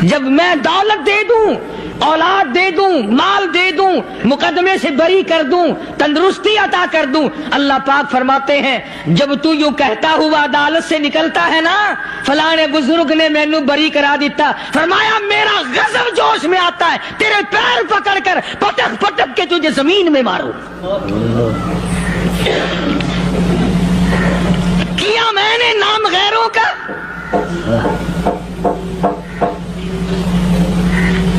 جب میں دولت دے دوں، اولاد دے دوں، مال دے دوں، مقدمے سے بری کر دوں، تندرستی عطا کر دوں، اللہ پاک فرماتے ہیں جب تو یوں کہتا ہوا عدالت سے نکلتا ہے نا فلاں بزرگ نے مینوں بری کرا دیتا، فرمایا میرا غضب جوش میں آتا ہے تیرے پیر پکڑ کر پٹک پٹک کے تجھے زمین میں ماروں۔ کیا میں نے نام غیروں کا؟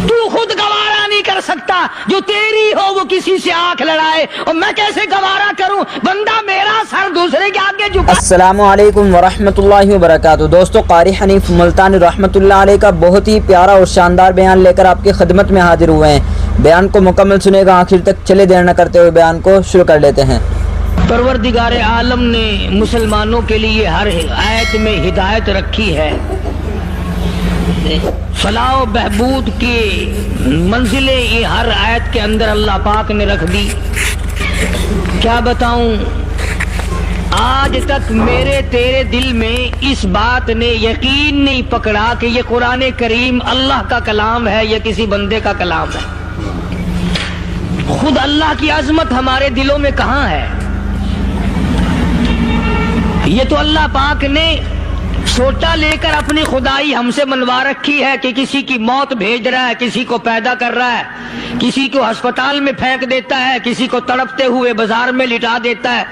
تو خود گوارا نہیں کر سکتا، جو تیری ہو وہ کسی سے آنکھ لڑائے، اور میں کیسے گوارا کروں بندہ میرا سر دوسرے کے آگے جھکا۔ السلام علیکم ورحمۃ اللہ وبرکاتہ۔ دوستو، قاری حنیف ملتانی رحمۃ اللہ علیہ کا بہت ہی پیارا اور شاندار بیان لے کر آپ کی خدمت میں حاضر ہوئے ہیں۔ بیان کو مکمل سنے گا آخر تک، چلے دیر نہ کرتے ہوئے بیان کو شروع کر لیتے ہیں۔ پروردگار عالم نے مسلمانوں کے لیے ہر آیت میں ہدایت رکھی ہے، فلاح و بہبود کی منزلیں یہ ہر آیت کے اندر اللہ پاک نے رکھ دی۔ کیا بتاؤں، آج تک میرے تیرے دل میں اس بات نے یقین نہیں پکڑا کہ یہ قرآن کریم اللہ کا کلام ہے یا کسی بندے کا کلام ہے۔ خود اللہ کی عظمت ہمارے دلوں میں کہاں ہے؟ یہ تو اللہ پاک نے سوٹا لے کر اپنی خدائی ہم سے منوا رکھی ہے کہ کسی کی موت بھیج رہا ہے، کسی کو پیدا کر رہا ہے، کسی کو ہسپتال میں پھینک دیتا ہے، کسی کو تڑپتے ہوئے بازار میں لٹا دیتا ہے،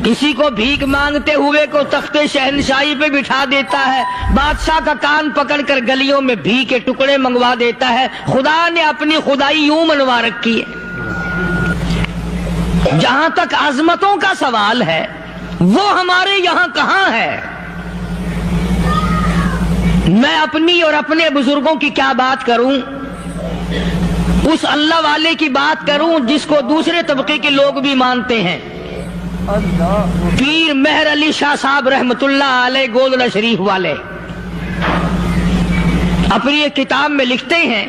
کسی کو بھیک مانگتے ہوئے کو تخت شہنشاہی پہ بٹھا دیتا ہے، بادشاہ کا کان پکڑ کر گلیوں میں بھیک کے ٹکڑے منگوا دیتا ہے۔ خدا نے اپنی خدائی یوں منوا رکھی ہے۔ جہاں تک عظمتوں کا سوال ہے وہ ہمارے یہاں کہاں ہے؟ میں اپنی اور اپنے بزرگوں کی کیا بات کروں، اس اللہ والے کی بات کروں جس کو دوسرے طبقے کے لوگ بھی مانتے ہیں۔ پیر مہر علی شاہ صاحب رحمت اللہ علیہ گولڈا شریف والے اپنی ایک کتاب میں لکھتے ہیں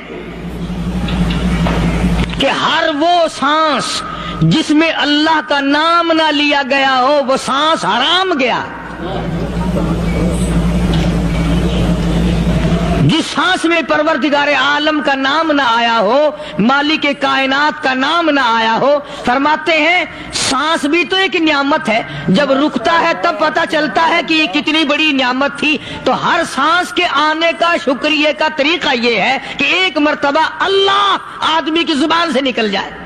کہ ہر وہ سانس جس میں اللہ کا نام نہ لیا گیا ہو وہ سانس حرام گیا۔ جس سانس میں پروردگار عالم کا نام نہ آیا ہو، مالک کائنات کا نام نہ آیا ہو، فرماتے ہیں سانس بھی تو ایک نعمت ہے، جب رکتا ہے تب پتہ چلتا ہے کہ یہ کتنی بڑی نعمت تھی۔ تو ہر سانس کے آنے کا شکریہ کا طریقہ یہ ہے کہ ایک مرتبہ اللہ آدمی کی زبان سے نکل جائے۔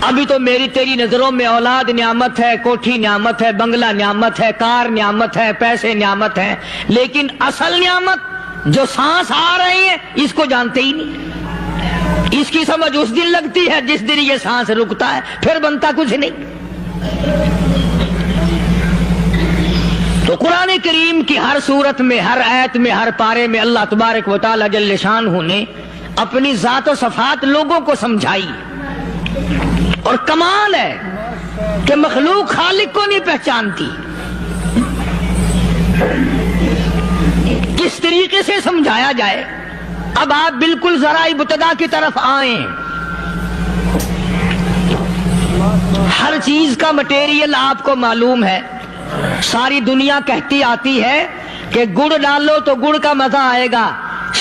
ابھی تو میری تیری نظروں میں اولاد نعمت ہے، کوٹھی نعمت ہے، بنگلہ نعمت ہے، کار نعمت ہے، پیسے نعمت ہے، لیکن اصل نعمت جو سانس آ رہی ہے اس کو جانتے ہی نہیں۔ اس کی سمجھ اس دن لگتی ہے جس دن یہ سانس رکتا ہے، پھر بنتا کچھ نہیں۔ تو قرآن کریم کی ہر صورت میں، ہر آیت میں، ہر پارے میں اللہ تبارک و تعالی جل شانہ نے اپنی ذات و صفات لوگوں کو سمجھائی۔ اور کمال ہے کہ مخلوق خالق کو نہیں پہچانتی۔ کس طریقے سے سمجھایا جائے؟ اب آپ بالکل ذرا ابتدا کی طرف آئیں۔ ہر چیز کا مٹیریل آپ کو معلوم ہے۔ ساری دنیا کہتی آتی ہے کہ گڑ ڈالو تو گڑ کا مزہ آئے گا،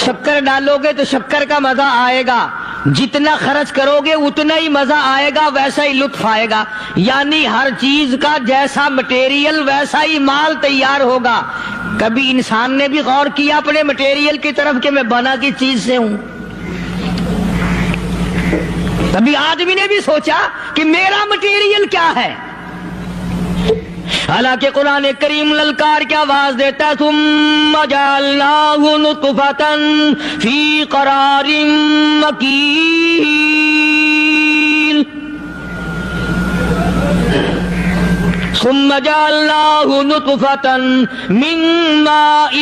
شکر ڈالو گے تو شکر کا مزہ آئے گا، جتنا خرچ کرو گے اتنا ہی مزہ آئے گا، ویسا ہی لطف آئے گا۔ یعنی ہر چیز کا جیسا مٹیریل ویسا ہی مال تیار ہوگا۔ کبھی انسان نے بھی غور کیا اپنے مٹیریل کی طرف کہ میں بنا کی چیز سے ہوں؟ کبھی آدمی نے بھی سوچا کہ میرا مٹیریل کیا ہے؟ حالانکہ قرآن کریم للکار کی آواز دیتا ہے ثم جعلناہ نطفۃ فی قرار مکین، ثم جعلناہ نطفۃ من ماء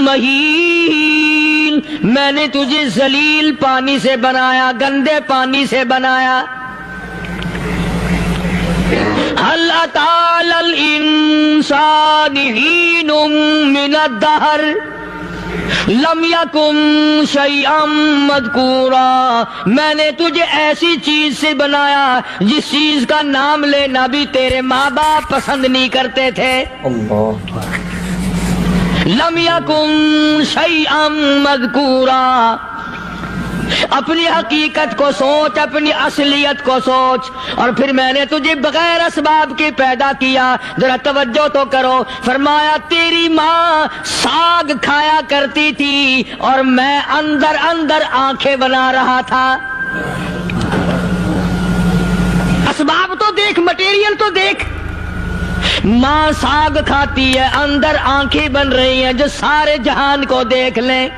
مہین، میں نے تجھے ذلیل پانی سے بنایا، گندے پانی سے بنایا۔ هل أتى على الإنسان حين من الدهر لم یکن شیئا مذکورا، میں نے تجھے ایسی چیز سے بنایا جس چیز کا نام لینا بھی تیرے ماں باپ پسند نہیں کرتے تھے۔ لم یکن شیئا مذکورا، اپنی حقیقت کو سوچ، اپنی اصلیت کو سوچ، اور پھر میں نے تجھے بغیر اسباب کے پیدا کیا۔ ذرا توجہ تو کرو، فرمایا تیری ماں ساگ کھایا کرتی تھی اور میں اندر اندر آنکھیں بنا رہا تھا۔ اسباب تو دیکھ، مٹیریل تو دیکھ۔ ماں ساگ کھاتی ہے، اندر آنکھیں بن رہی ہیں جو سارے جہان کو دیکھ لیں۔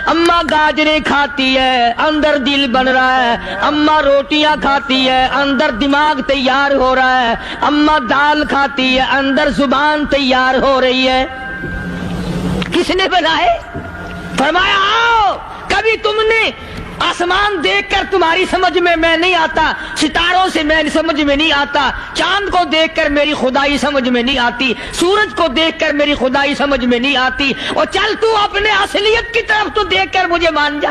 اماں گاجریں کھاتی ہے، اندر دل بن رہا ہے۔ اماں روٹیاں کھاتی ہے، اندر دماغ تیار ہو رہا ہے۔ اماں دال کھاتی ہے، اندر زبان تیار ہو رہی ہے۔ کس نے بنائے؟ فرمایا آؤ، کبھی تم نے آسمان دیکھ کر تمہاری سمجھ میں نہیں آتا، ستاروں سے میں سمجھ میں نہیں آتا، چاند کو دیکھ کر میری خدائی سمجھ میں نہیں آتی، سورج کو دیکھ کر میری خدائی سمجھ میں نہیں آتی، اور چل تو اپنے اصلیت کی طرف تو دیکھ کر مجھے مان جا،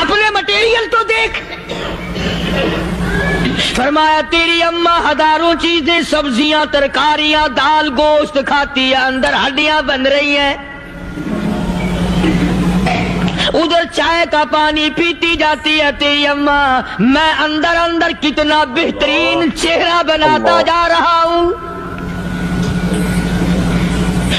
اپنے مٹیریل تو دیکھ۔ فرمایا تیری اماں ہزاروں چیزیں، سبزیاں، ترکاریاں، دال، گوشت کھاتی ہے، اندر ہڈیاں بن رہی ہیں۔ ادھر چائے کا پانی پیتی جاتی ہے تیری اماں، میں اندر اندر کتنا بہترین چہرہ بناتا جا رہا ہوں۔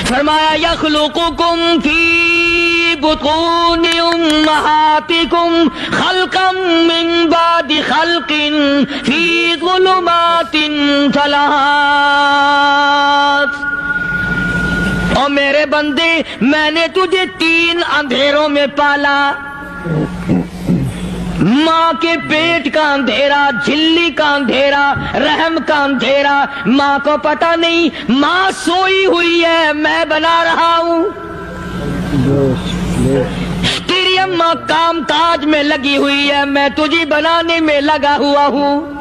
فرمایا یخلقکم فی بطون امہاتکم خلقا من بعد خلق فی ظلمات ثلاث۔ اور میرے بندے، میں نے تجھے 3 اندھیروں میں پالا، ماں کے پیٹ کا اندھیرا، جھلی کا اندھیرا، رحم کا اندھیرا۔ ماں کو پتہ نہیں، ماں سوئی ہوئی ہے، میں بنا رہا ہوں۔ تیری اماں کام کاج میں لگی ہوئی ہے، میں تجھے بنانے میں لگا ہوا ہوں۔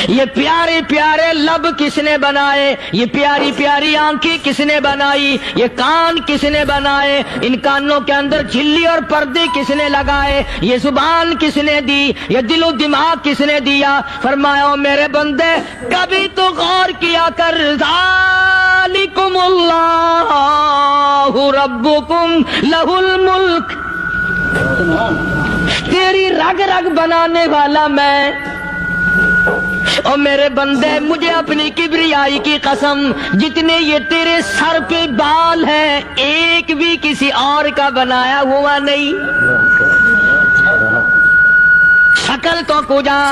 یہ پیارے پیارے لب کس نے بنائے؟ یہ پیاری پیاری آنکھیں کس نے بنائی؟ یہ کان کس نے بنائے؟ ان کانوں کے اندر جھلی اور پردے کس نے لگائے؟ یہ زبان کس نے دی؟ یہ دل و دماغ کس نے دیا؟ فرمایا او میرے بندے، کبھی تو غور کیا کر، ذالکم اللہ ربکم لہ الملک، تیری رگ رگ بنانے والا میں۔ اور میرے بندے، مجھے اپنی کبریائی کی قسم، جتنے یہ تیرے سر پہ بال ہیں، ایک بھی کسی اور کا بنایا ہوا نہیں۔ شکل تو کجا،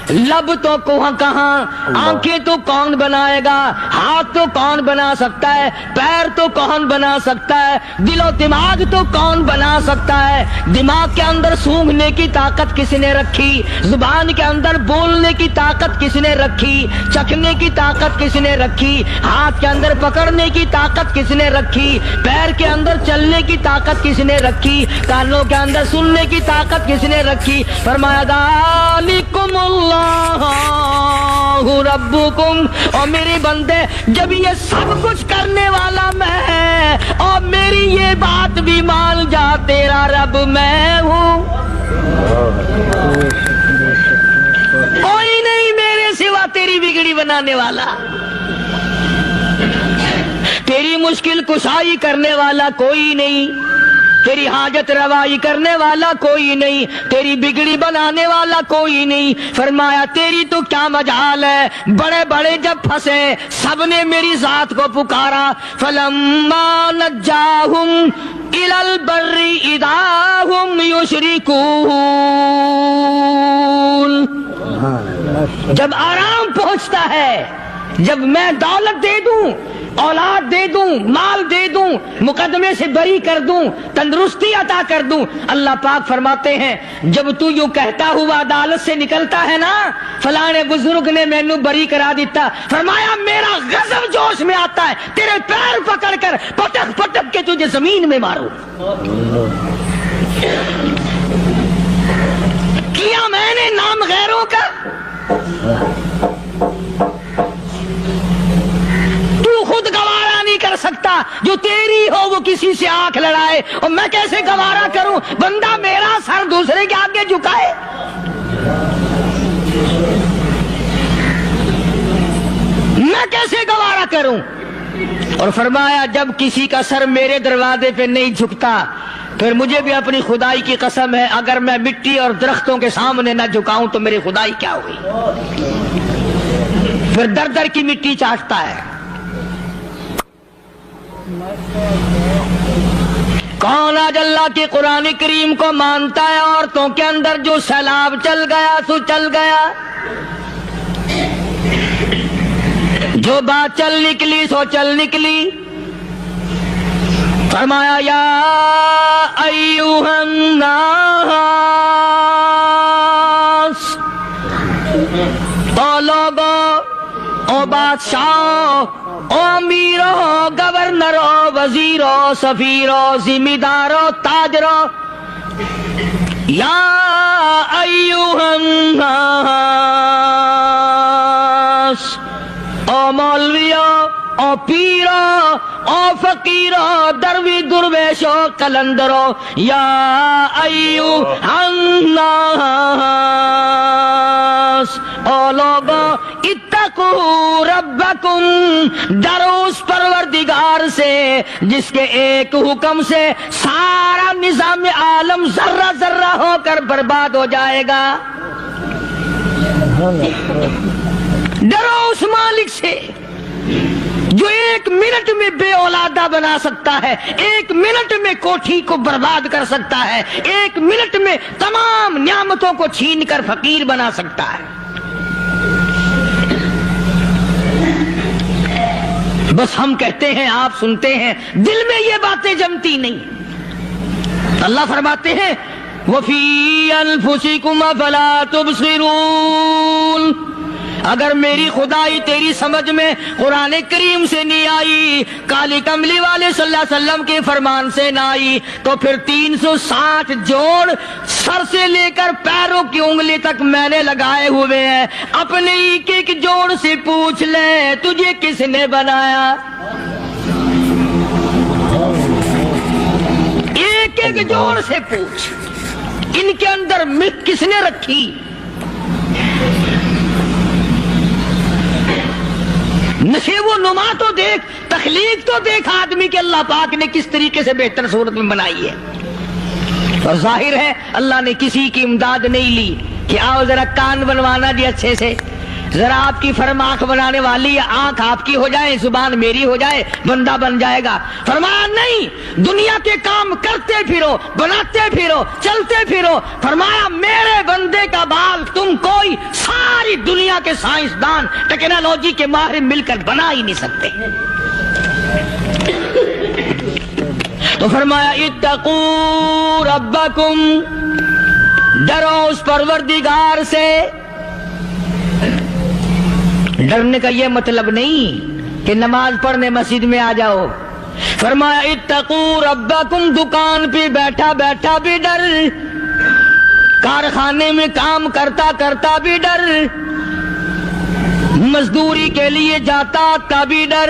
لب تو کہاں، آنکھیں تو کون بنائے گا، ہاتھ تو کون بنا سکتا ہے، پیر تو کون بنا سکتا ہے، دل و دماغ تو کون بنا سکتا ہے؟ دماغ کے اندر سونگھنے کی طاقت کس نے رکھی؟ زبان کے اندر بولنے کی طاقت کس نے رکھی؟ چکھنے کی طاقت کس نے رکھی؟ ہاتھ کے اندر پکڑنے کی طاقت کس نے رکھی؟ پیر کے اندر چلنے کی طاقت کس نے رکھی؟ کانوں کے اندر سننے کی طاقت کس نے رکھی؟ فرمایا ذالکم اللہ ربکم۔ اور میرے بندے، جب یہ سب کچھ کرنے والا میں، اور میری یہ بات بھی مان جا، تیرا رب میں ہوں، کوئی نہیں میرے سوا تیری بگڑی بنانے والا، تیری مشکل کشائی کرنے والا کوئی نہیں، تیری حاجت روائی کرنے والا کوئی نہیں، تیری بگڑی بنانے والا کوئی نہیں۔ فرمایا تیری تو کیا مجال ہے، بڑے بڑے جب پھنسے سب نے میری ذات کو پکارا، فلما نجاہم الی البر اذا ہم یشرکون، جب آرام پہنچتا ہے، جب میں دولت دے دوں، اولاد دے دوں، مال دے دوں، مقدمے سے بری کر دوں، تندرستی عطا کر دوں، اللہ پاک فرماتے ہیں جب تو یوں کہتا ہوا عدالت سے نکلتا ہے نا، فلاں بزرگ نے مینوں بری کرا دیتا، فرمایا میرا غضب جوش میں آتا ہے، تیرے پیر پکڑ کر پٹک پٹک کے تجھے زمین میں ماروں۔ کیا میں نے نام غیروں کا؟ جو تیری ہو وہ کسی سے آنکھ لڑائے، اور میں کیسے گوارا کروں بندہ میرا سر دوسرے کے آگے جھکائے؟ میں کیسے گوارا کروں؟ اور فرمایا جب کسی کا سر میرے دروازے پہ نہیں جھکتا پھر مجھے بھی اپنی خدائی کی قسم ہے اگر میں مٹی اور درختوں کے سامنے نہ جھکاؤں تو میری خدائی کیا ہوئی؟ پھر در در کی مٹی چاٹتا ہے۔ کون آج اللہ کی قرآن کریم کو مانتا ہے؟ عورتوں کے اندر جو سیلاب چل گیا سو چل گیا، جو بات چل نکلی سو چل نکلی۔ فرمایا یا ایھا الناس، او لوگو، او بادشاہو، او امیرو، گورنرو، وزیرو، سفیرو، ذمہ دارو، تاجرو، یا ایھا الناس، او مولویو، او پیرو، او فقیرو، دروی درویشو، کلندرو، یا ایھا الناس، او لوگو، اتقوا ربکم، ڈرو اس پروردگار سے جس کے ایک حکم سے سارا نظام عالم ذرہ ذرہ ہو کر برباد ہو جائے گا۔ ڈرو اس مالک سے جو ایک منٹ میں بے اولادہ بنا سکتا ہے، ایک منٹ میں کوٹھی کو برباد کر سکتا ہے، ایک منٹ میں تمام نعمتوں کو چھین کر فقیر بنا سکتا ہے۔ بس ہم کہتے ہیں، آپ سنتے ہیں، دل میں یہ باتیں جمتی نہیں۔ اللہ فرماتے ہیں وَفِي أَنفُسِكُمْ أَفَلَا تُبْصِرُونَ، اگر میری خدائی تیری سمجھ میں قرآن کریم سے نہیں آئی، کالی کملی والے صلی اللہ علیہ وسلم کے فرمان سے نہ آئی، تو پھر 360 جوڑ سر سے لے کر پیروں کی انگلی تک میں نے لگائے ہوئے ہیں، اپنے ایک ایک جوڑ سے پوچھ لے تجھے کس نے بنایا؟ ایک ایک جوڑ سے پوچھ، ان کے اندر ملک کس نے رکھی؟ نشیب و نما تو دیکھ، تخلیق تو دیکھ آدمی کے اللہ پاک نے کس طریقے سے بہتر صورت میں بنائی ہے۔ اور ظاہر ہے اللہ نے کسی کی امداد نہیں لی کہ آؤ ذرا کان بنوانا جی اچھے سے، ذرا آپ کی فرم آنکھ بنانے والی ہے، آنکھ آپ کی ہو جائے، زبان میری ہو جائے، بندہ بن جائے گا۔ فرمایا نہیں، دنیا کے کام کرتے پھرو، بناتے پھرو، چلتے پھرو۔ فرمایا میرے بندے کا بال تم کوئی ساری دنیا کے سائنسدان ٹیکنالوجی کے ماہر مل کر بنا ہی نہیں سکتے۔ تو فرمایا اتقوا ربکم، ڈرو اس پروردگار سے۔ ڈرنے کا یہ مطلب نہیں کہ نماز پڑھنے مسجد میں آ جاؤ۔ فرمایا اتقوا ربکم، دکان پہ بیٹھا بیٹھا بھی ڈر، کارخانے میں کام کرتا کرتا بھی ڈر، مزدوری کے لیے جاتا آتا بھی ڈر،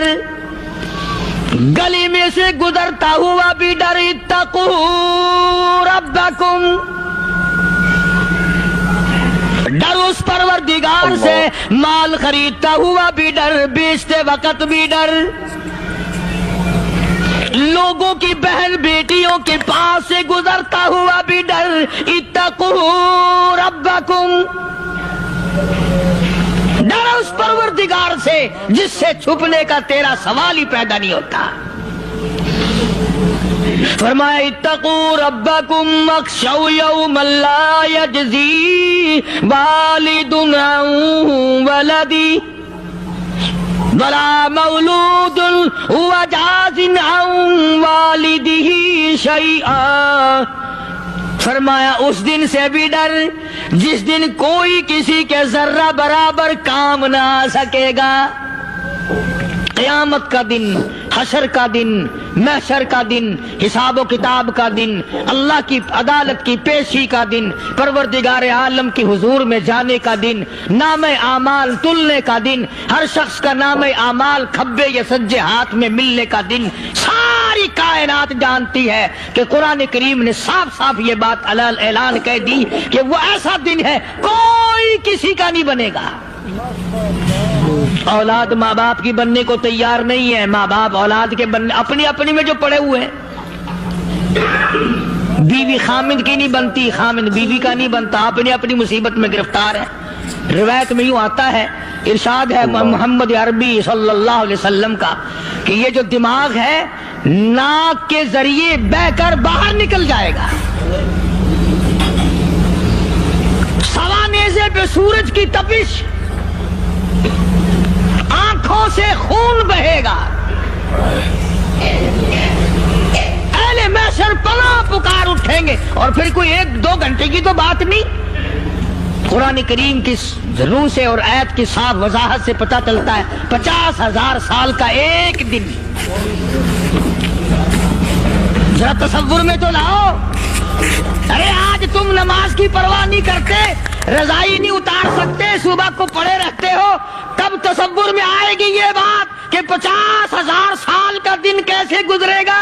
گلی میں سے گزرتا ہوا بھی ڈر۔ اتقوا ربکم، ڈر اس پروردگار سے، مال خریدتا ہوا بھی ڈر، بیچتے وقت بھی ڈر، لوگوں کی بہن بیٹیوں کے پاس سے گزرتا ہوا بھی ڈر۔ اتقوا ربکم، ڈر اس پروردگار سے جس سے چھپنے کا تیرا سوال ہی پیدا نہیں ہوتا۔ فرمایا اتقوا ربکم واخشوا یوما لا یجزی والد عن ولدی ولا مولود هو جاز عن والدہ شیئا۔ فرمایا اس دن سے بھی ڈر جس دن کوئی کسی کے ذرہ برابر کام نہ آ سکے گا۔ قیامت کا دن، حشر کا دن، محشر کا دن، حساب و کتاب کا دن، اللہ کی عدالت کی پیشی کا دن، پروردگار عالم کی حضور میں جانے کا دن، نام اعمال تلنے کا دن، ہر شخص کا نام اعمال کھبے یا سجے ہاتھ میں ملنے کا دن، ساری کائنات جانتی ہے کہ قرآن کریم نے صاف صاف یہ بات اعلان کہہ دی کہ وہ ایسا دن ہے کوئی کسی کا نہیں بنے گا۔ اولاد ماں باپ کی بننے کو تیار نہیں ہے، ماں باپ اولاد کے بننے اپنی اپنی میں جو پڑے ہوئے ہیں۔ بیوی خامند کی نہیں بنتی، خامند بیوی کا نہیں بنتا، اپنی اپنی مصیبت میں گرفتار ہے۔ روایت میں یوں آتا ہے، ارشاد ہے محمد عربی صلی اللہ علیہ وسلم کا کہ یہ جو دماغ ہے ناک کے ذریعے بہ کر باہر نکل جائے گا، سوا نیزے پہ سورج کی تپش، آنکھوں سے خون بہے گا، اہل محشر پناہ پکار اٹھیں گے، اور پھر کوئی 1-2 گھنٹے کی تو بات نہیں۔ قرآن کریم کی روح سے اور آیت کی صاف وضاحت سے پتہ چلتا ہے 50,000 سال کا ایک دن۔ ذرا تصور میں تو لاؤ، ارے آج تم نماز کی پرواہ نہیں کرتے، رضائی نہیں اتار سکتے، صبح کو پڑے رہتے ہو، کب تصور میں آئے گی یہ بات کہ 50,000 سال کا دن کیسے گزرے گا؟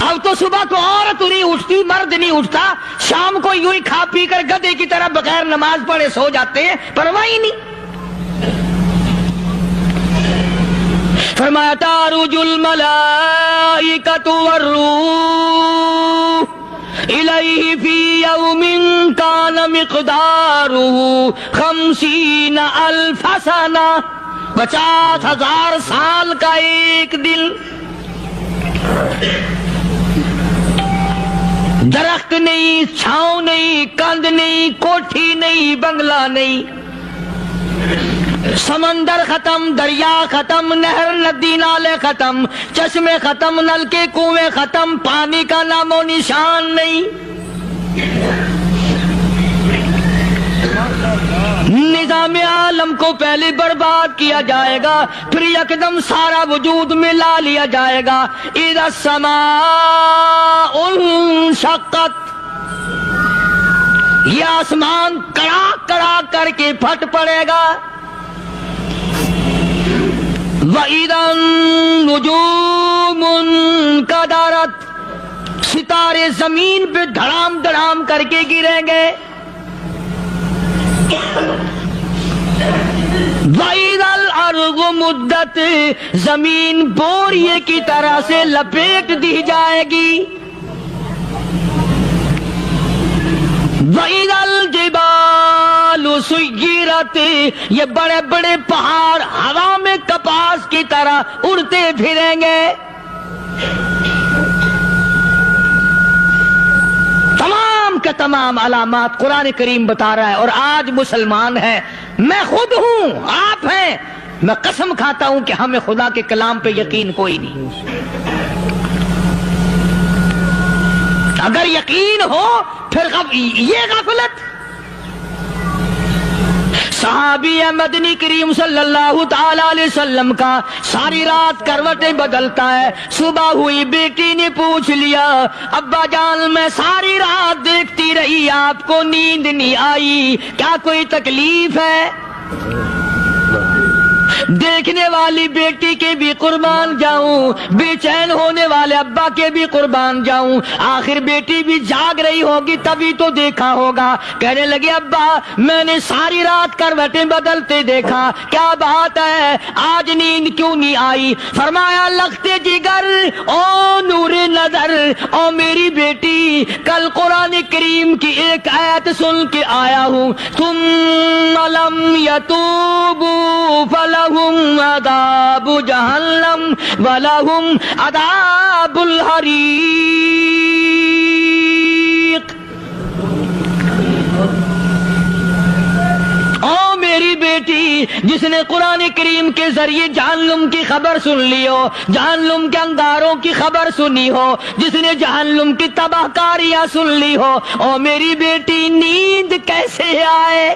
اب تو صبح کو عورت نہیں اٹھتی، مرد نہیں اٹھتا، شام کو یوں ہی کھا پی کر گدھے کی طرح بغیر نماز پڑھے سو جاتے ہیں، پرواہ ہی نہیں۔ فرمایا تعرج الملائکۃ والروح الیہ فی یوم کان مقدارہ 50,000 سنہ، 50,000 سال کا ایک دن۔ درخت نہیں، چھاؤں نہیں، کند نہیں، کوٹھی نہیں، بنگلہ نہیں، سمندر ختم، دریا ختم، نہر ندی نالے ختم، چشمے ختم، نل کے کنویں ختم، پانی کا نام و نشان نہیں۔ نظام عالم کو پہلے برباد کیا جائے گا، پھر یکدم سارا وجود میں لا لیا جائے گا۔ اذا السماء انشقت، یہ آسمان کڑاک کڑاک کر کے پھٹ پڑے گا۔ وَإِذَا النُّجُومُ انْكَدَرَتْ، ستارے زمین پہ دھڑام دھڑام کر کے گریں گے۔ وَإِذَا الْأَرْضُ مُدَّتْ، زمین بوریے کی طرح سے لپیٹ دی جائے گی۔ وَإِذَا الْجِبَالُ سُيِّرَتْ، یہ بڑے بڑے پہاڑ ہوا میں کپاس کی طرح اڑتے پھریں گے۔ تمام کے تمام علامات قرآن کریم بتا رہا ہے، اور آج مسلمان ہے، میں خود ہوں، آپ ہیں، میں قسم کھاتا ہوں کہ ہمیں خدا کے کلام پہ یقین کوئی نہیں۔ اگر یقین ہو پھر یہ غفلت۔ صحابی مدنی کریم صلی اللہ تعالی علیہ وسلم کا ساری رات کروٹیں بدلتا ہے، صبح ہوئی بیٹی نے پوچھ لیا، ابا جان میں ساری رات دیکھتی رہی، آپ کو نیند نہیں آئی، کیا کوئی تکلیف ہے؟ دیکھنے والی بیٹی کے بھی قربان جاؤں، بے چین ہونے والے ابا کے بھی قربان جاؤں، آخر بیٹی بھی جاگ رہی ہوگی تبھی تو دیکھا ہوگا۔ کہنے لگے ابا میں نے ساری رات کروٹیں بدلتے دیکھا، کیا بات ہے آج نیند کیوں نہیں آئی؟ فرمایا لختے جگر او نور نظر، او میری بیٹی کل قرآن کریم کی ایک آیت سن کے آیا ہوں، ثم لم یتوبوا فلہم عذاب جہنم ولہم عذاب الحریق۔ او میری بیٹی جس نے قرآن کریم کے ذریعے جہنم کی خبر سن لی ہو، جہنم کے انگاروں کی خبر سنی ہو، جس نے جہنم کی تباہ کاریاں سن لی ہو، او میری بیٹی نیند کیسے آئے؟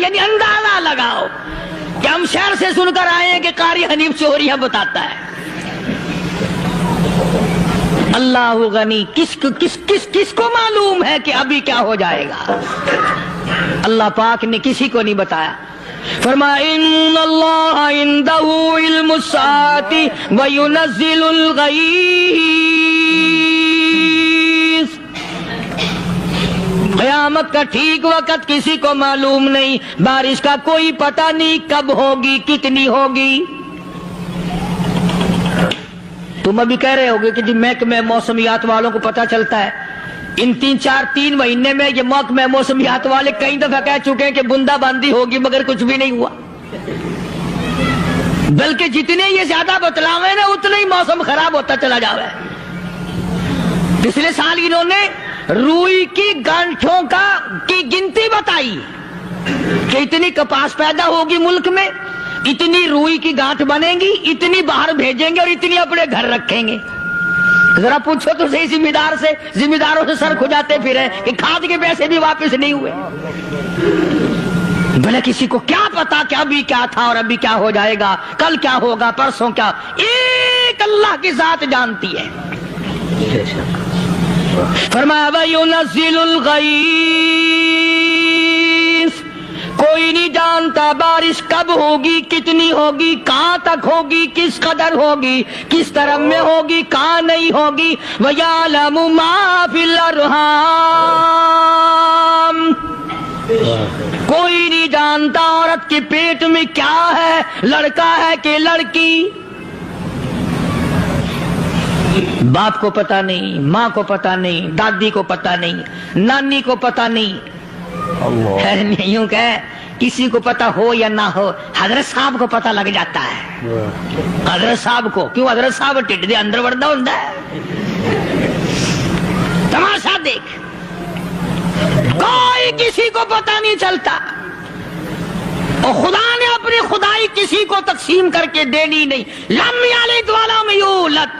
یعنی اندازہ لگاؤ کہ ہم شہر سے سن کر آئے ہیں کہ قاری حنیف چوریاں بتاتا ہے. اللہ غنی، کس کو معلوم ہے کہ ابھی کیا ہو جائے گا؟ اللہ پاک نے کسی کو نہیں بتایا. فرمایا ان اللہ عندہ علم الساعۃ وینزل الغیث. قیامت کا ٹھیک وقت کسی کو معلوم نہیں، بارش کا کوئی پتہ نہیں کب ہوگی، کتنی ہوگی. تم ابھی کہہ رہے ہوگے کہ جی محکمہ موسمیات والوں کو پتہ چلتا ہے. ان 3 مہینے میں یہ محکمہ موسمیات والے کئی دفعہ کہہ چکے ہیں کہ بندہ باندی ہوگی، مگر کچھ بھی نہیں ہوا. بلکہ جتنے یہ زیادہ بتلاوے نا اتنا ہی موسم خراب ہوتا چلا جاوے. پچھلے سال انہوں نے روئی کی گانٹھوں کی گنتی بتائی کہ اتنی کپاس پیدا ہوگی ملک میں، اتنی روئی کی گانٹھ بنے گی، اتنی باہر بھیجیں گے اور اتنی اپنے گھر رکھیں گے. ذرا پوچھو تو صحیح ذمہ داروں سے سر کھجاتے پھرے کہ کھاد کے پیسے بھی واپس نہیں ہوئے. بھلے کسی کو کیا پتا کہ ابھی کیا تھا اور ابھی کیا ہو جائے گا، کل کیا ہوگا، پرسوں کیا. ایک اللہ کی ذات جانتی ہے. فرمایا وَيُنَزِّلُ الْغَيْثَ، کوئی نہیں جانتا بارش کب ہوگی، کتنی ہوگی، کہاں تک ہوگی، کس قدر ہوگی، کس طرح میں ہوگی، کہاں نہیں ہوگی. وَيَعْلَمُ مَا فِي الْأَرْحَامِ، کوئی نہیں جانتا عورت کے پیٹ میں کیا ہے، لڑکا ہے کہ لڑکی. باپ کو پتہ نہیں، ماں کو پتہ نہیں، دادی کو پتہ نہیں، نانی کو پتہ نہیں. یوں کہ کسی کو پتہ ہو یا نہ ہو، حضرت صاحب کو پتہ لگ جاتا ہے. حضرت صاحب کو کیوں؟ حضرت صاحب ٹھڈ دے اندر وڑدا ہوندا ہے. تماشا دیکھ، کوئی کسی کو پتہ نہیں چلتا. اور خدا نے اپنی خدائی کسی کو تقسیم کر کے دینی نہیں. لم یلد ولم یولد،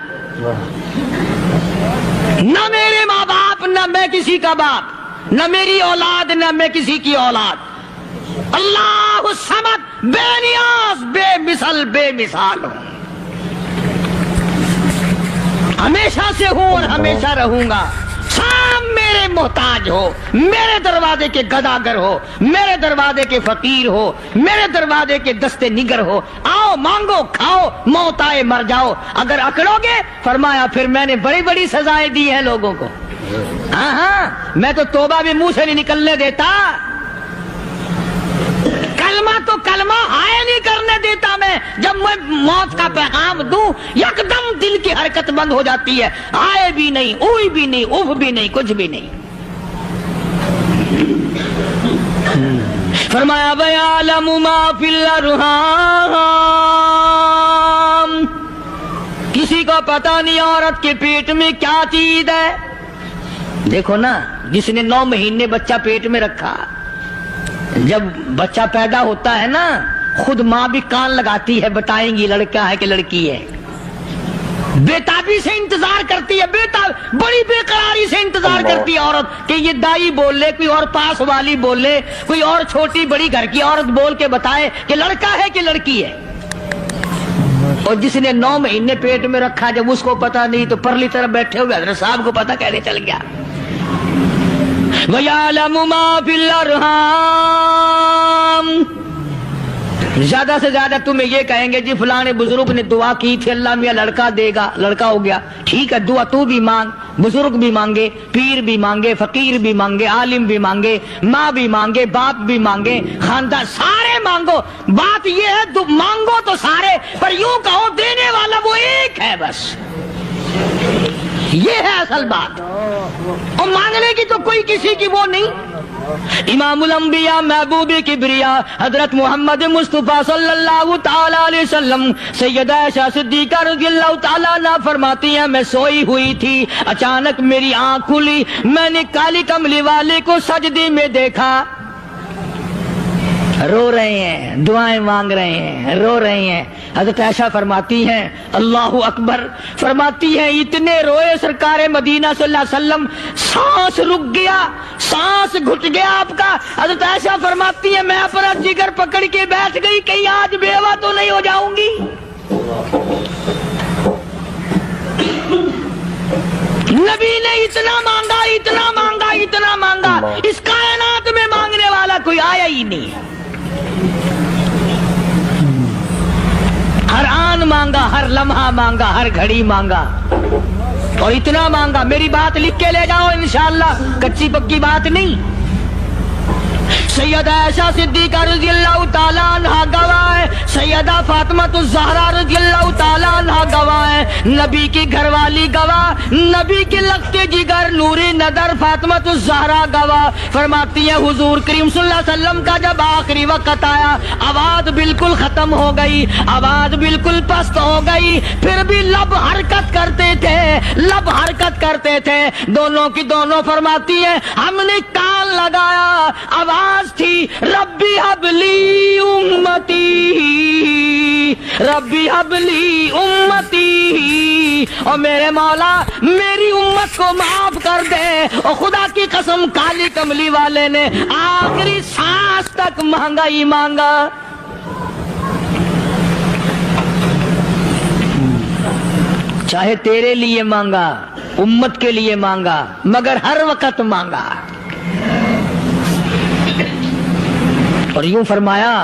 نہ میرے ماں باپ، نہ میں کسی کا باپ، نہ میری اولاد، نہ میں کسی کی اولاد. اللہ الصمد، بے نیاز، بے مثل، بے مثال ہوں. ہمیشہ سے ہوں اور ہمیشہ رہوں گا. سب میرے محتاج ہو، میرے دروازے کے گداگر ہو، میرے دروازے کے فقیر ہو، میرے دروازے کے دستے نگر ہو. آؤ مانگو، کھاؤ، موت آئے مر جاؤ. اگر اکڑو گے، فرمایا پھر میں نے بڑی بڑی سزائیں دی ہیں لوگوں کو. ہاں میں تو توبہ بھی منہ سے نہیں نکلنے دیتا، کلمہ تو کلمہ ہائے نہیں کرنے دیتا میں. جب میں موت کا پیغام دوں یکدم دل کی حرکت بند ہو جاتی ہے. آئے بھی نہیں، اوئی بھی نہیں، اف بھی نہیں، کچھ بھی نہیں. فرمایا وَيَعْلَمُ مَا فِي الْأَرْحَامِ، کسی کو پتہ نہیں عورت کے پیٹ میں کیا چیز ہے. دیکھو نا، جس نے 9 مہینے بچہ پیٹ میں رکھا، جب بچہ پیدا ہوتا ہے نا، خود ماں بھی کان لگاتی ہے، بتائیں گی لڑکا ہے کہ لڑکی ہے. بےتابی سے انتظار کرتی ہے، بڑی بے قراری سے انتظار کرتی ہے عورت کہ یہ دائی بول لے، کوئی اور پاس والی بول لے، کوئی اور چھوٹی بڑی گھر کی عورت بول کے بتائے کہ لڑکا ہے کہ لڑکی ہے. اور جس نے 9 مہینے پیٹ میں رکھا، جب اس کو پتا نہیں تو پرلی طرف بیٹھے ہوئے حضرت صاحب کو پتا کیسے چل گیا. وَيَعْلَمُ مَا فِي الْأَرْحَامِ، زیادہ سے زیادہ تمہیں یہ کہیں گے جی فلاں بزرگ نے دعا کی تھی، اللہ میاں لڑکا دے گا، لڑکا ہو گیا. ٹھیک ہے، دعا تو بھی مانگ، بزرگ بھی مانگے، پیر بھی مانگے، فقیر بھی مانگے، عالم بھی مانگے، ماں بھی مانگے، باپ بھی مانگے، خاندان سارے مانگو. بات یہ ہے مانگو تو سارے، پر یوں کہو دینے والا وہ ایک ہے بس. یہ ہے اصل بات. اور مانگنے کی تو کوئی کسی کی وہ نہیں. امام الانبیاء محبوب کبریا حضرت محمد مصطفیٰ صلی اللہ تعالی علیہ وسلم سیدہ عائشہ صدیقہ رضی اللہ تعالی عنہا فرماتی ہیں میں سوئی ہوئی تھی، اچانک میری آنکھ کھلی، میں نے کالی کملی والے کو سجدے میں دیکھا. رو رہے ہیں, دعائیں مانگ رہے ہیں, رو رہے ہیں. حضرت عائشہ فرماتی ہیں اللہ اکبر, فرماتی ہیں اتنے روئے سرکار مدینہ صلی اللہ علیہ وسلم, سانس رک گیا, سانس گھٹ گیا آپ کا. حضرت عائشہ فرماتی ہیں میں اپنا جگر پکڑ کے بیٹھ گئی, کہیں آج بیوہ تو نہیں ہو جاؤں گی. نبی نے اتنا مانگا, اتنا مانگا, اتنا مانگا, اس کائنات میں مانگنے والا کوئی آیا ہی نہیں. ہر آن مانگا, ہر لمحہ مانگا, ہر گھڑی مانگا, اور اتنا مانگا. میری بات لکھ کے لے جاؤ انشاءاللہ, کچی پکی بات نہیں. سیدہ عائشہ صدیقہ رضی اللہ تعالیٰ عنہ گواہ ہے, سیدہ فاطمہ الزہرا رضی اللہ تعالیٰ عنہ گواہ ہے, نبی کی گھر والی گواہ, نبی کے لگتے جگر نوری نظر فاطمہ الزہرا گواہ. فرماتی ہیں حضور کریم صلی اللہ علیہ وسلم کا جب آخری وقت آیا, آواز بالکل ختم ہو گئی, آواز بالکل پست ہو گئی, پھر بھی لب حرکت کرتے تھے, لب حرکت کرتے تھے, دونوں کی دونوں. فرماتی ہیں ہم نے کان لگایا, آواز تھی ربی حبلی امتی, ربی حبلی امتی, اور میرے مولا میری امت کو معاف کر دے. اور خدا کی قسم کالی کملی والے نے آخری سانس تک مانگا ہی مانگا. چاہے تیرے لیے مانگا, امت کے لیے مانگا, مگر ہر وقت مانگا. اور یوں فرمایا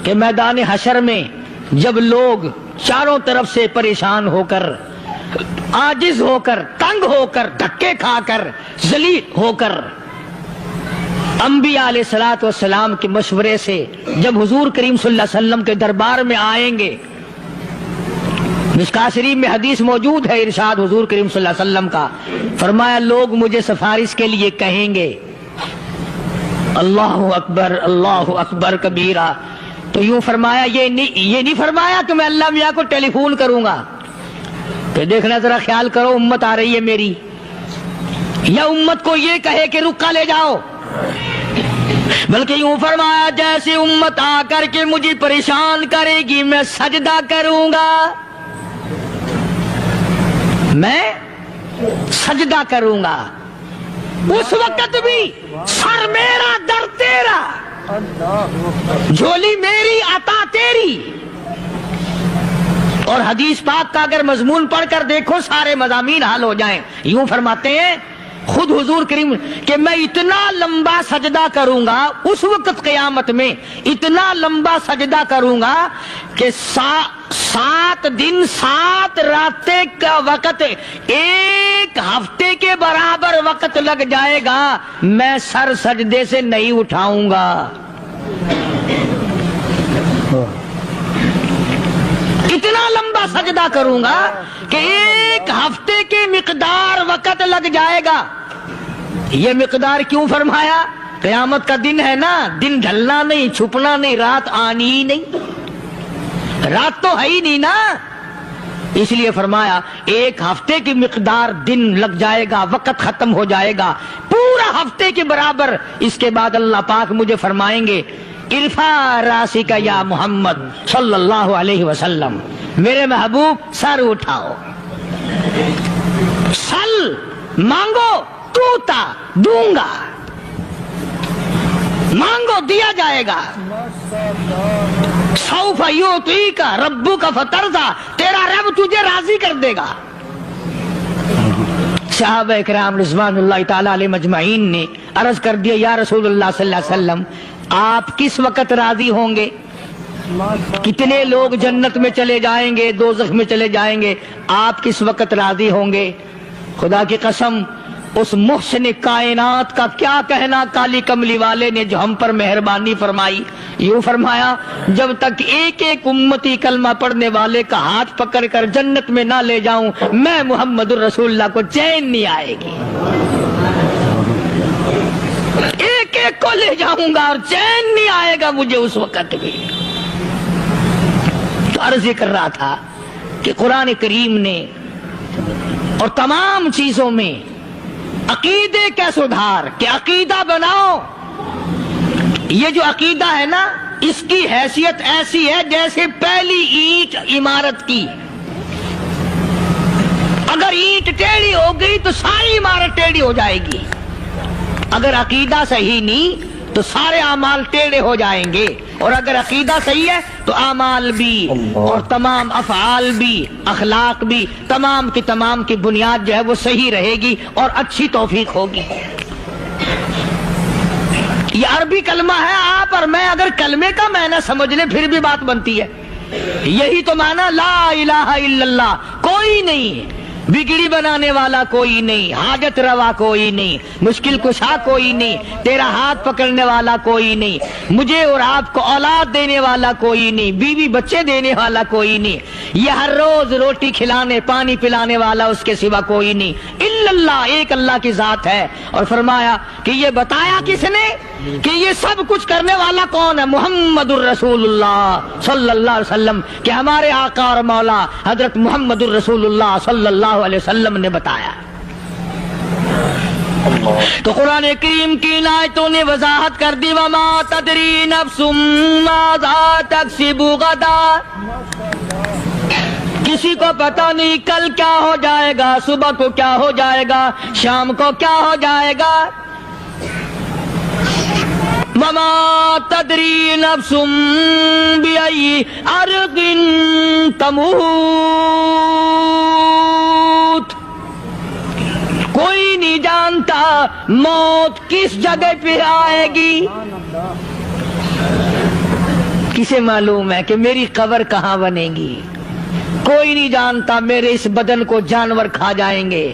کہ میدان حشر میں جب لوگ چاروں طرف سے پریشان ہو کر, عاجز ہو کر, تنگ ہو کر, دھکے کھا کر, ذلیل ہو کر, انبیاء علیہ الصلوۃ والسلام کے مشورے سے جب حضور کریم صلی اللہ علیہ وسلم کے دربار میں آئیں گے, مشکاۃ شریف میں حدیث موجود ہے, ارشاد حضور کریم صلی اللہ علیہ وسلم کا, فرمایا لوگ مجھے سفارش کے لیے کہیں گے اللہ اکبر, اللہ اکبر کبیرہ. تو یوں فرمایا, یہ نہیں فرمایا کہ میں اللہ میاں کو ٹیلی فون کروں گا کہ دیکھنا ذرا خیال کرو امت آ رہی ہے میری, یا امت کو یہ کہے کہ رکا لے جاؤ, بلکہ یوں فرمایا جیسے امت آ کر کے مجھے پریشان کرے گی میں سجدہ کروں گا, میں سجدہ کروں گا. اس وقت بھی سر میرا در تیرا, جھولی میری عطا تیری. اور حدیث پاک کا اگر مضمون پڑھ کر دیکھو سارے مضامین حل ہو جائیں. یوں فرماتے ہیں خود حضور کریم کہ میں اتنا لمبا سجدہ کروں گا اس وقت قیامت میں, اتنا لمبا سجدہ کروں گا کہ 7 دن 7 راتیں کا وقت 1 ہفتے کے برابر وقت لگ جائے گا, میں سر سجدے سے نہیں اٹھاؤں گا. اتنا لمبا سجدہ کروں گا کہ 1 ہفتے کی مقدار وقت لگ جائے گا. یہ مقدار کیوں فرمایا؟ قیامت کا دن ہے نا, دن ڈھلنا نہیں, چھپنا نہیں, رات آنی ہی نہیں, رات تو ہے ہی نہیں نا, اس لیے فرمایا 1 ہفتے کی مقدار دن لگ جائے گا, وقت ختم ہو جائے گا پورا ہفتے کے برابر. اس کے بعد اللہ پاک مجھے فرمائیں گے ارفع راسک یا محمد صلی اللہ علیہ وسلم, میرے محبوب سر اٹھاؤ, سل مانگو توتا دوں گا, مانگو دیا جائے گا. سوف یعطیک ربک فترضی, تیرا رب تجھے راضی کر دے گا. صحابہ کرام رضوان اللہ تعالی علیہ مجمعین نے عرض کر دیا یا رسول اللہ صلی اللہ علیہ وسلم آپ کس وقت راضی ہوں گے؟ کتنے لوگ جنت میں چلے جائیں گے, دوزخ میں چلے جائیں گے, آپ کس وقت راضی ہوں گے؟ خدا کی قسم اس محسن کائنات کا کیا کہنا کالی کملی والے نے جو ہم پر مہربانی فرمائی. یوں فرمایا جب تک ایک ایک امتی کلمہ پڑھنے والے کا ہاتھ پکڑ کر جنت میں نہ لے جاؤں میں محمد الرسول اللہ کو چین نہیں آئے گی. ایک ایک کو لے جاؤں گا اور چین نہیں آئے گا مجھے اس وقت بھی. تو عرض کر رہا تھا کہ قرآن کریم نے اور تمام چیزوں میں عقیدے کا سدھار کہ عقیدہ بناؤ. یہ جو عقیدہ ہے نا اس کی حیثیت ایسی ہے جیسے پہلی اینٹ عمارت کی. اگر اینٹ ٹیڑھی ہو گئی تو ساری عمارت ٹیڑھی ہو جائے گی. اگر عقیدہ صحیح نہیں تو سارے اعمال ٹیڑھے ہو جائیں گے، اور اگر عقیدہ صحیح ہے تو اعمال بھی اور تمام افعال بھی اخلاق بھی تمام کی بنیاد جو ہے وہ صحیح رہے گی اور اچھی توفیق ہوگی. یہ عربی کلمہ ہے. آپ اور میں اگر کلمے کا معنی سمجھ لیں پھر بھی بات بنتی ہے. یہی تو معنی لا الہ الا اللہ. کوئی نہیں بگڑی بنانے والا کوئی نہیں، حاجت روا کوئی نہیں، مشکل کشا کوئی نہیں، تیرا ہاتھ پکڑنے والا کوئی نہیں، مجھے اور آپ کو اولاد دینے والا کوئی نہیں، بیوی بچے دینے والا کوئی نہیں، یہ ہر روز روٹی کھلانے پانی پلانے والا اس کے سوا کوئی نہیں، الا اللہ، ایک اللہ کی ذات ہے. اور فرمایا کہ یہ بتایا کس نے کہ یہ سب کچھ کرنے والا کون ہے؟ محمد الرسول اللہ صلی اللہ علیہ وسلم، کہ ہمارے آقا اور مولا حضرت محمد الرسول اللہ صلی اللہ علیہ وسلم نے بتایا. تو قرآن کریم کی آیتوں نے وضاحت کر دی وما تدری نفس ماذا تکسب غدا. کسی کو پتہ نہیں کل کیا ہو جائے گا، صبح کو کیا ہو جائے گا، شام کو کیا ہو جائے گا. وما تدری نفس بأي أرض تموت. کوئی نہیں جانتا موت کس جگہ پہ آئے گی. کسے معلوم ہے کہ میری قبر کہاں بنے گی؟ کوئی نہیں جانتا میرے اس بدن کو جانور کھا جائیں گے.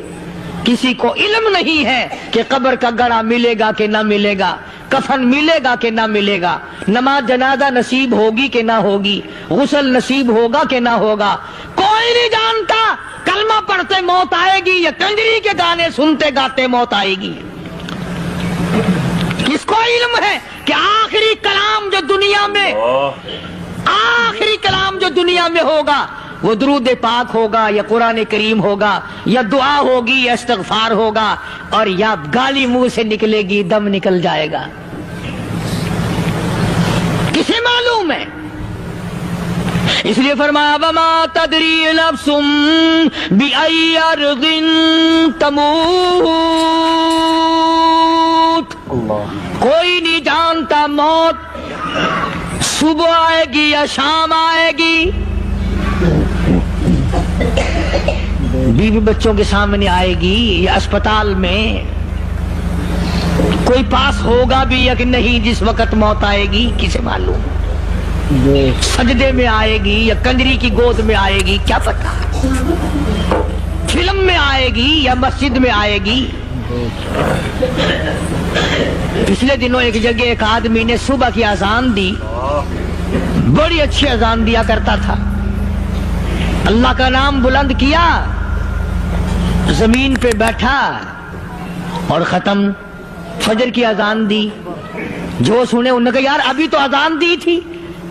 کسی کو علم نہیں ہے کہ قبر کا گڑھا ملے گا کہ نہ ملے گا، کفن ملے گا کہ نہ ملے گا، نماز جنازہ نصیب ہوگی کہ نہ ہوگی، غسل نصیب ہوگا کہ نہ ہوگا. کوئی نہیں جانتا کلمہ پڑھتے موت آئے گی یا کنجری کے گانے سنتے گاتے موت آئے گی. کس کو علم ہے کہ آخری کلام جو دنیا میں ہوگا وہ درود پاک ہوگا یا قرآن کریم ہوگا یا دعا ہوگی یا استغفار ہوگا، اور یا گالی منہ سے نکلے گی، دم نکل جائے گا. کسے معلوم ہے؟ اس لیے فرمایا وما تدری نفس بأي أرض تموت. کوئی نہیں جانتا موت صبح آئے گی یا شام آئے گی، بیوی بچوں کے سامنے آئے گی یا اسپتال میں، کوئی پاس ہوگا بھی یا کہ نہیں جس وقت موت آئے گی کسے معلوم. سجدے میں آئے گی یا کنجری کی گود میں آئے گی کیا پتا، فلم میں آئے گی یا مسجد میں آئے گی. پچھلے دنوں ایک جگہ ایک آدمی نے صبح کی اذان دی، بڑی اچھی اذان دیا کرتا تھا، اللہ کا نام بلند کیا، زمین پہ بیٹھا اور ختم. فجر کی اذان دی، جو سنے انہوں نے کہا یار ابھی تو اذان دی تھی.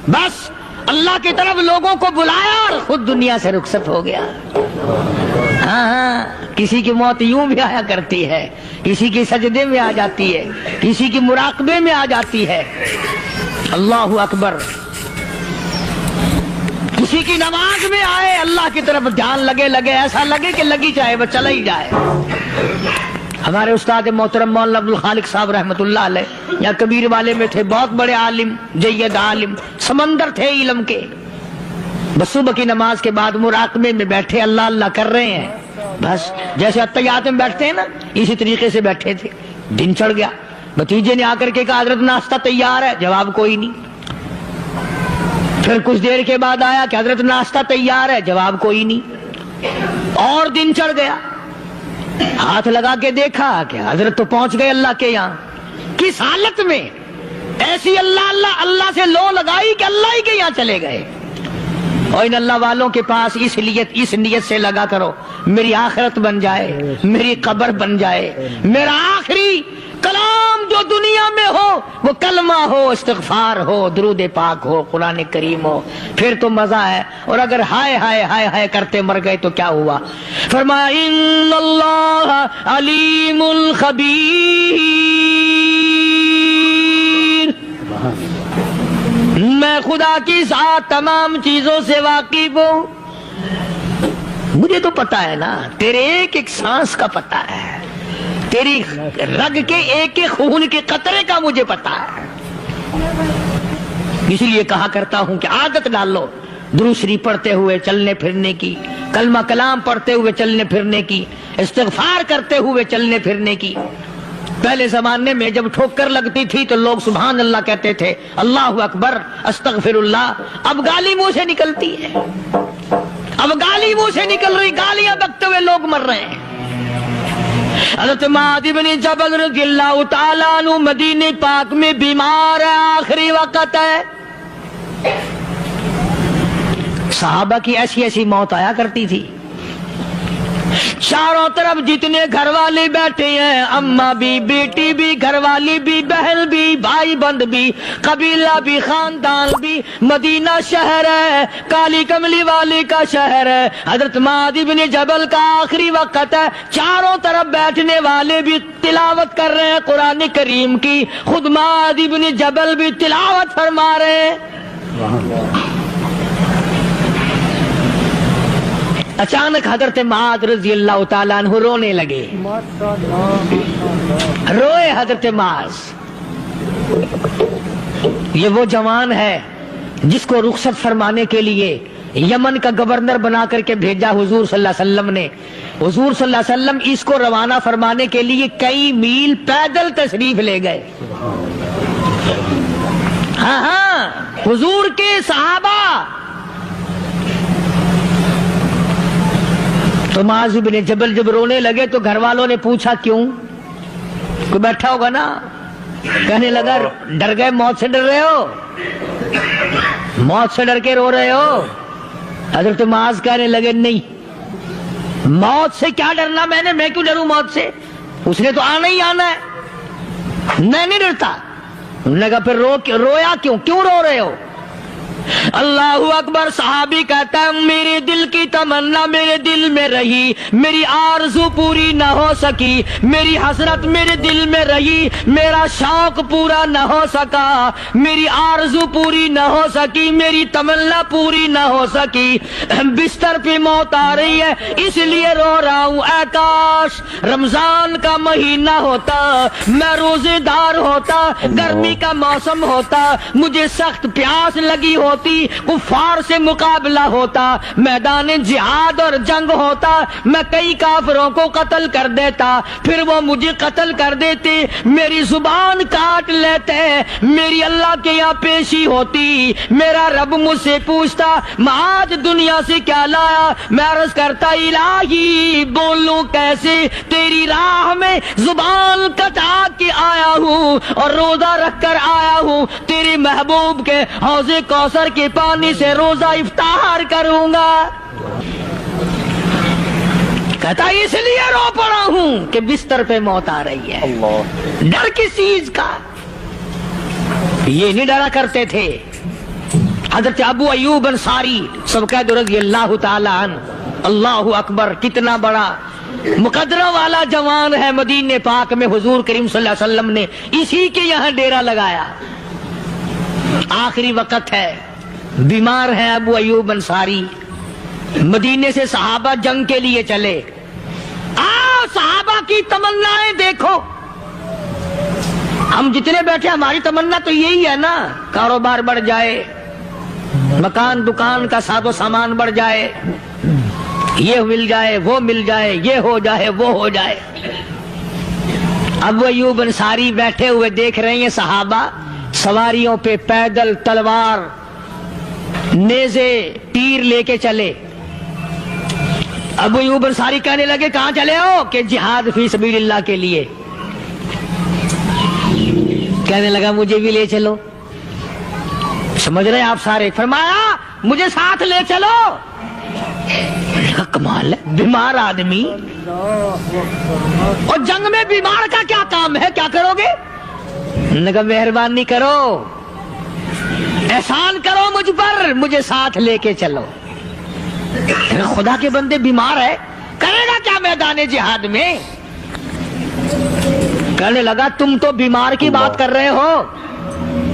بس اللہ کی طرف لوگوں کو بلایا اور خود دنیا سے رخصت ہو گیا. ہاں کسی کی موت یوں بھی آیا کرتی ہے، کسی کی سجدے میں آ جاتی ہے، کسی کی مراقبے میں آ جاتی ہے. اللہ اکبر. کسی کی نماز میں آئے، اللہ کی طرف دھیان لگے ایسا لگے کہ لگی جائے وہ چلا ہی جائے. ہمارے استاد محترم مولانا عبد الخالق صاحب رحمۃ اللہ علیہ یا کبیر والے میں تھے، بہت بڑے عالم، جید عالم، سمندر تھے علم کے. بس صبح کی نماز کے بعد مراقبے میں بیٹھے اللہ اللہ کر رہے ہیں، بس جیسے اتحیات میں بیٹھتے ہیں نا اسی طریقے سے بیٹھے تھے. دن چڑھ گیا، بھتیجے نے آ کر کے کہا حضرت ناشتہ تیار ہے، جواب کوئی نہیں. پھر کچھ دیر کے بعد آیا کہ حضرت ناشتہ تیار ہے، جواب کوئی نہیں. اور دن چڑھ گیا، ہاتھ لگا کے دیکھا کہ حضرت تو پہنچ گئے اللہ کے یہاں. کس حالت میں؟ ایسی اللہ اللہ اللہ سے لو لگائی کہ اللہ ہی کے یہاں چلے گئے. اور ان اللہ والوں کے پاس اس نیت سے لگا کرو میری آخرت بن جائے، میری قبر بن جائے، میرا آخری کلام جو دنیا میں ہو وہ کلمہ ہو، استغفار ہو، درود پاک ہو، قرآن کریم ہو، پھر تو مزہ ہے. اور اگر ہائے ہائے ہائے ہائے کرتے مر گئے تو کیا ہوا؟ فرمایا ان اللہ علیم خبیر. خدا کی ذات تمام چیزوں سے واقف ہوں. مجھے تو پتا ہے نا, تیرے ایک ایک سانس کا پتا ہے, تیری رگ کے ایک ایک خون کے قطرے کا مجھے پتا ہے. اس لیے کہا کرتا ہوں کہ عادت ڈال لو درود شریف پڑھتے ہوئے چلنے پھرنے کی, کلمہ کلام پڑھتے ہوئے چلنے پھرنے کی, استغفار کرتے ہوئے چلنے پھرنے کی. پہلے زمانے میں جب ٹھوکر لگتی تھی تو لوگ سبحان اللہ کہتے تھے, اللہ اکبر, استغفر اللہ. اب گالی منہ سے نکلتی ہے, اب گالی منہ سے نکل رہی, گالیاں بکتے ہوئے لوگ مر رہے ہیں. حضرت معاذ بن جبل رضی اللہ تعالیٰ عنہ مدینے پاک میں بیمار ہے, آخری وقت ہے. صحابہ کی ایسی ایسی موت آیا کرتی تھی. چاروں طرف جتنے گھر والے بیٹھے ہیں, اماں بھی, بیٹی بھی, گھر والی بھی, بہن بھی, بھائی بند بھی, قبیلہ بھی, خاندان بھی. مدینہ شہر ہے, کالی کملی والے کا شہر ہے. حضرت معاذ بن جبل کا آخری وقت ہے. چاروں طرف بیٹھنے والے بھی تلاوت کر رہے ہیں قرآن کریم کی, خود معاذ بن جبل بھی تلاوت فرما رہے ہیں. اچانک حضرت معاذ رضی اللہ تعالیٰ عنہ رونے لگے. روئے حضرت معاذ. یہ وہ جوان ہے جس کو رخصت فرمانے کے لیے یمن کا گورنر بنا کر کے بھیجا حضور صلی اللہ علیہ وسلم نے. حضور صلی اللہ علیہ وسلم اس کو روانہ فرمانے کے لیے کئی میل پیدل تشریف لے گئے. ہاں, حضور کے صحابہ. تو معاذ بن جبل جب رونے لگے تو گھر والوں نے پوچھا کیوں؟ کوئی بیٹھا ہوگا نا, کہنے لگا ڈر گئے, موت سے ڈر رہے ہو, موت سے ڈر کے رو رہے ہو. حضرت معاذ کہنے لگے نہیں, موت سے کیا ڈرنا, میں کیوں ڈروں موت سے, اس نے تو آنا ہی آنا ہے, میں نہیں ڈرتا. انہوں نے کہا پھر رویا کیوں رو رہے ہو؟ اللہ اکبر. صحابی کہتا ہے میرے دل کی تمنا میرے دل میں رہی, میری آرزو پوری نہ ہو سکی, میری حسرت میرے دل میں رہی, میرا شوق پورا نہ ہو سکا, میری آرزو پوری نہ ہو سکی, میری تمنا پوری نہ ہو سکی. بستر پہ موت آ رہی ہے اس لیے رو رہا ہوں. اے کاش رمضان کا مہینہ ہوتا, میں روزے دار ہوتا, گرمی کا موسم ہوتا, مجھے سخت پیاس لگی ہوتی, کفار سے مقابلہ ہوتا, میدان جہاد اور جنگ ہوتا, میں کئی کافروں کو قتل کر دیتا, پھر وہ مجھے قتل کر دیتے, میری زبان کاٹ لیتے, میری اللہ کے یہاں پیشی ہوتی, میرا رب مجھ سے پوچھتا معاذ دنیا سے کیا لایا. میں عرض کرتا الہی بولوں کیسے, تیری راہ میں زبان کٹا کے آیا ہوں اور روزہ رکھ کر آیا ہوں, تیرے محبوب کے حوض کوثر کے پانی سے روزہ افطار کروں گا. کہتا اس لیے رو پڑا ہوں کہ بستر پہ موت آ رہی ہے. ڈر کس چیز کا؟ یہ نہیں ڈرا کرتے تھے. حضرت ابو ایوب انصاری سب قید رضی اللہ تعالی عنہ, اللہ اکبر, کتنا بڑا مقدرہ والا جوان ہے. مدینے پاک میں حضور کریم صلی اللہ علیہ وسلم نے اسی کے یہاں ڈیرا لگایا. آخری وقت ہے, بیمار ہیں ابو ایوب انصاری. مدینے سے صحابہ جنگ کے لیے چلے. صحابہ کی تمنائیں دیکھو. ہم جتنے بیٹھے ہماری تمنا تو یہی ہے نا, کاروبار بڑھ جائے, مکان دکان کا ساز و سامان بڑھ جائے, یہ مل جائے وہ مل جائے, یہ ہو جائے وہ ہو جائے. ابو ایوب انصاری بیٹھے ہوئے دیکھ رہے ہیں صحابہ سواریوں پہ پیدل, تلوار, نیزے, تیر لے کے چلے. ابو ایوب انصاری کہنے لگے کہاں چلے ہو؟ کہ جہاد فی سبیل اللہ کے لیے. کہنے لگا مجھے بھی لے چلو. سمجھ رہے ہیں آپ سارے؟ فرمایا مجھے ساتھ لے چلو. کمال ہے, بیمار آدمی اور جنگ میں بیمار کا کیا کام ہے, کیا کرو گے؟ مہربانی کرو, احسان کرو مجھ پر, مجھے ساتھ لے کے چلو. خدا کے بندے بیمار ہے, کرے گا کیا میدان جہاد میں؟ کہنے لگا تم تو بیمار کی بات کر رہے ہو,